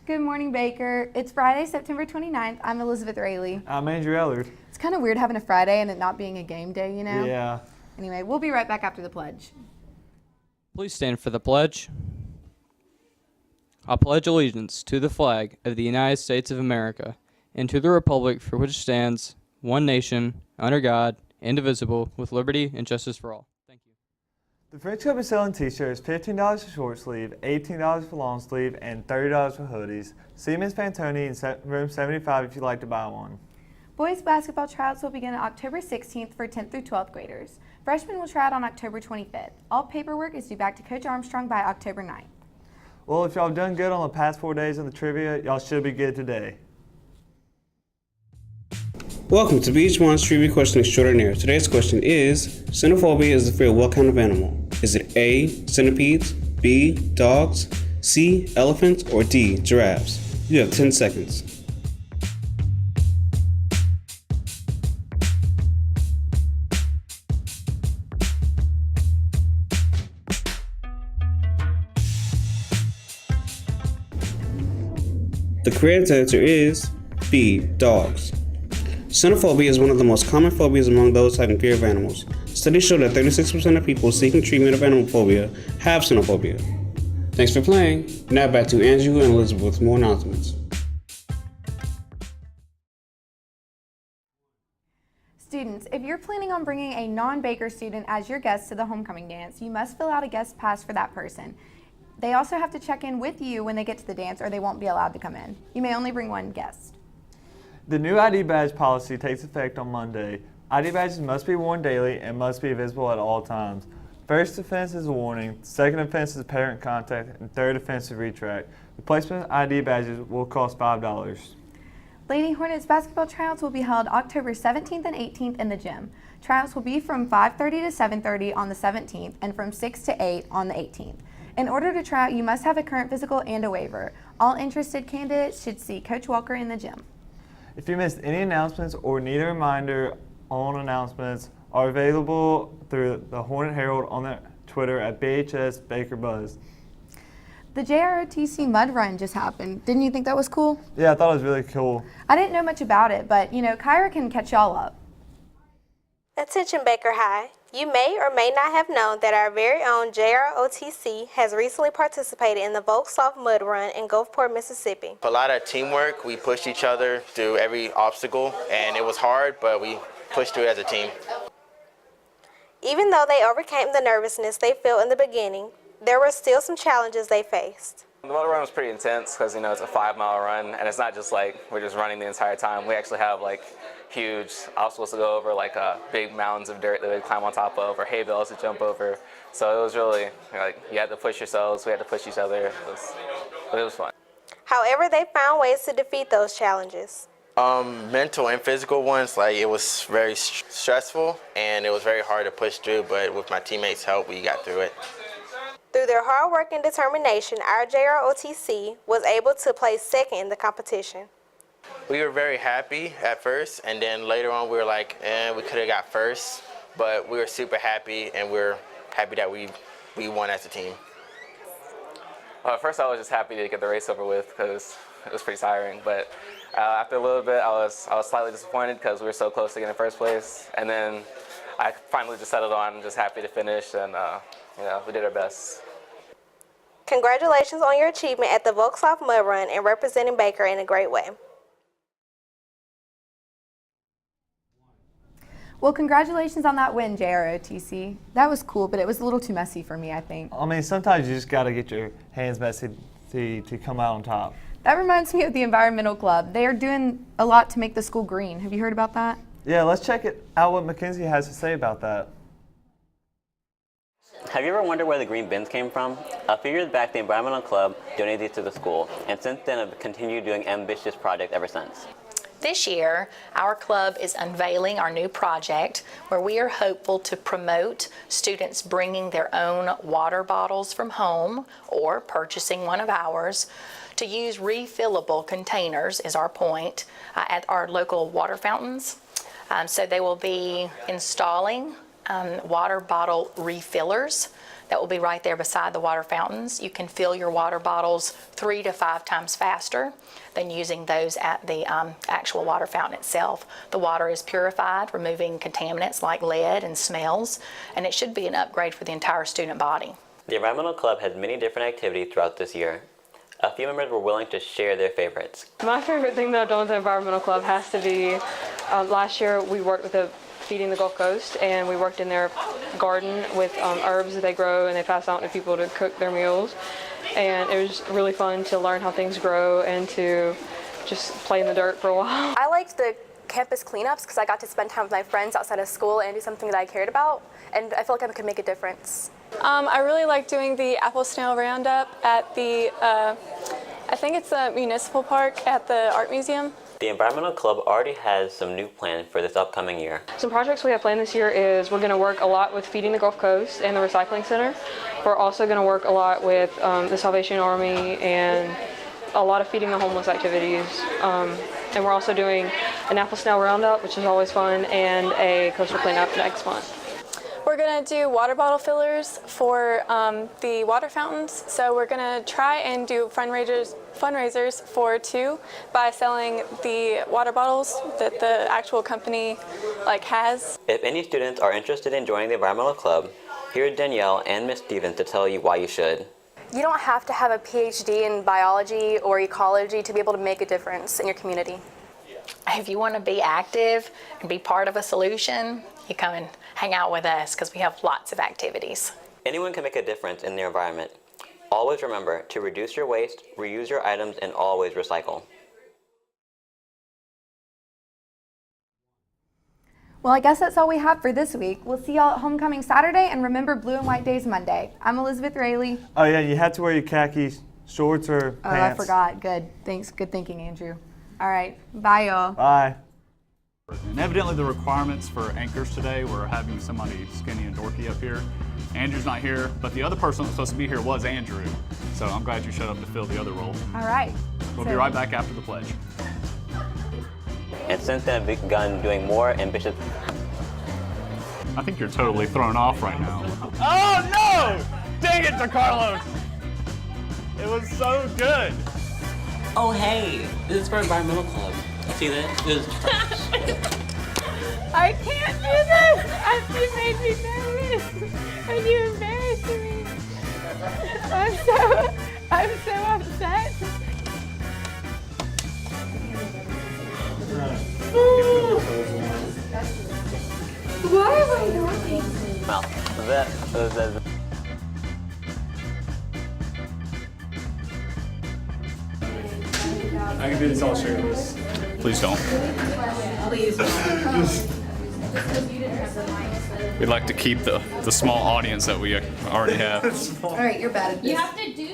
Good morning, Baker. It's Friday, September 29th. I'm Elizabeth Rayleigh. I'm Andrew Ellard. It's kind of weird having a Friday and it not being a game day, you know? Yeah. Anyway, we'll be right back after the pledge. Please stand for the pledge. I pledge allegiance to the flag of the United States of America and to the republic for which it stands, one nation, under God, indivisible, with liberty and justice for all. Thank you. The French Club is selling t-shirts, $15 for short sleeve, $18 for long sleeve, and $30 for hoodies. See Ms. Pantoni in room 75 if you'd like to buy one. Boys basketball tryouts will begin on October 16th for 10th through 12th graders. Freshmen will try out on October 25th. All paperwork is due back to Coach Armstrong by October 9th. Well, if y'all done good on the past 4 days on the trivia, y'all should be good today. Welcome to BH1's Trivia Question Extraordinaire. Today's question is, xenophobia is the fear of what kind of animal? Is it A, centipedes, B, dogs, C, elephants, or D, giraffes? You have 10 seconds. The correct answer is B, dogs. Xenophobia is one of the most common phobias among those having fear of animals. Studies show that 36% of people seeking treatment of animal phobia have xenophobia. Thanks for playing. Now back to Andrew and Elizabeth with more announcements. Students, if you're planning on bringing a non-Baker student as your guest to the homecoming dance, you must fill out a guest pass for that person. They also have to check in with you when they get to the dance or they won't be allowed to come in. You may only bring one guest. The new ID badge policy takes effect on Monday. ID badges must be worn daily and must be visible at all times. First offense is a warning, second offense is parent contact, and third offense is retract. Replacement ID badges will cost $5. Lady Hornets basketball tryouts will be held October 17th and 18th in the gym. Tryouts will be from 5:30 to 7:30 on the 17th and from 6 to 8 on the 18th. In order to try out, you must have a current physical and a waiver. All interested candidates should see Coach Walker in the gym. If you missed any announcements or need a reminder on announcements, are available through the Hornet Herald on their Twitter at BHS Baker Buzz. The JROTC Mud Run just happened. Didn't you think that was cool? Yeah, I thought it was really cool. I didn't know much about it, but you know, Kyra can catch y'all up. Attention Baker High. You may or may not have known that our very own JROTC has recently participated in the Volkswagen Mud Run in Gulfport, Mississippi. A lot of teamwork. We pushed each other through every obstacle, and it was hard, but we pushed through it as a team. Even though they overcame the nervousness they felt in the beginning, there were still some challenges they faced. The mud run was pretty intense because, you know, it's a 5-mile run, and it's not just like we're just running the entire time. We actually have like huge obstacles to go over, like big mounds of dirt that we climb on top of, or hay bales to jump over. So it was really like you had to push yourselves, we had to push each other. But it was fun. However, they found ways to defeat those challenges. Mental and physical ones, like it was very stressful, and it was very hard to push through, but with my teammates' help, we got through it. Through their hard work and determination, our JROTC was able to place second in the competition. We were very happy at first, and then later on we were like, we could have got first, but we were super happy, and we're happy that we won as a team. At first I was just happy to get the race over with because it was pretty tiring, but after a little bit I was slightly disappointed because we were so close to getting first place, and then I finally just settled on just happy to finish, and you know, we did our best. Congratulations on your achievement at the Volkswagen Mud Run and representing Baker in a great way. Well, congratulations on that win, JROTC. That was cool, but it was a little too messy for me, I think. I mean, sometimes you just got to get your hands messy to come out on top. That reminds me of the Environmental Club. They are doing a lot to make the school green. Have you heard about that? Yeah, let's check out what Mackenzie has to say about that. Have you ever wondered where the green bins came from? A few years back, the Environmental Club donated these to the school, and since then have continued doing ambitious projects ever since. This year, our club is unveiling our new project where we are hopeful to promote students bringing their own water bottles from home or purchasing one of ours to use refillable containers is our point at our local water fountains. So they will be installing water bottle refillers that will be right there beside the water fountains. You can fill your water bottles 3 to 5 times faster than using those at the actual water fountain itself. The water is purified, removing contaminants like lead and smells, and it should be an upgrade for the entire student body. The Environmental Club has many different activities throughout this year. A few members were willing to share their favorites. My favorite thing that I've done with the Environmental Club has to be, last year we worked with Feeding the Gulf Coast, and we worked in their garden with herbs that they grow and they pass out to people to cook their meals. And it was really fun to learn how things grow and to just play in the dirt for a while. I liked the campus cleanups because I got to spend time with my friends outside of school and do something that I cared about, and I felt like I could make a difference. I really like doing the apple snail roundup at the, I think it's a municipal park at the art museum. The Environmental Club already has some new plans for this upcoming year. Some projects we have planned this year is we're going to work a lot with Feeding the Gulf Coast and the Recycling Center. We're also going to work a lot with the Salvation Army and a lot of feeding the homeless activities. And we're also doing an apple snail roundup, which is always fun, and a coastal cleanup next month. We're going to do water bottle fillers for the water fountains. So we're going to try and do fundraisers for 2 by selling the water bottles that the actual company has. If any students are interested in joining the Environmental Club, here's Danielle and Ms. Stevens to tell you why you should. You don't have to have a PhD in biology or ecology to be able to make a difference in your community. If you want to be active and be part of a solution, you come and hang out with us because we have lots of activities. Anyone can make a difference in their environment. Always remember to reduce your waste, reuse your items, and always recycle. Well, I guess that's all we have for this week. We'll see y'all at Homecoming Saturday, and remember Blue and White Days Monday. I'm Elizabeth Rayleigh. Oh yeah, you have to wear your khaki shorts or pants. Oh, I forgot. Good. Thanks. Good thinking, Andrew. All right. Bye, y'all. Bye. And evidently the requirements for anchors today were having somebody skinny and dorky up here. Andrew's not here, but the other person that was supposed to be here was Andrew. So I'm glad you showed up to fill the other role. All right. We'll be right back after the pledge. And since then, we've begun doing more ambitious. I think you're totally thrown off right now. Oh no! Dang it, DeCarlos! It was so good. Oh hey, this is for Environmental Club. See that? It was trash. I can't do this! You made me nervous and you embarrassed me. I'm so upset. Why am I doing? Well, that was I can do this all shirtless. Please don't. Please We'd like to keep the small audience that we already have. All right, you're bad at this. You have to do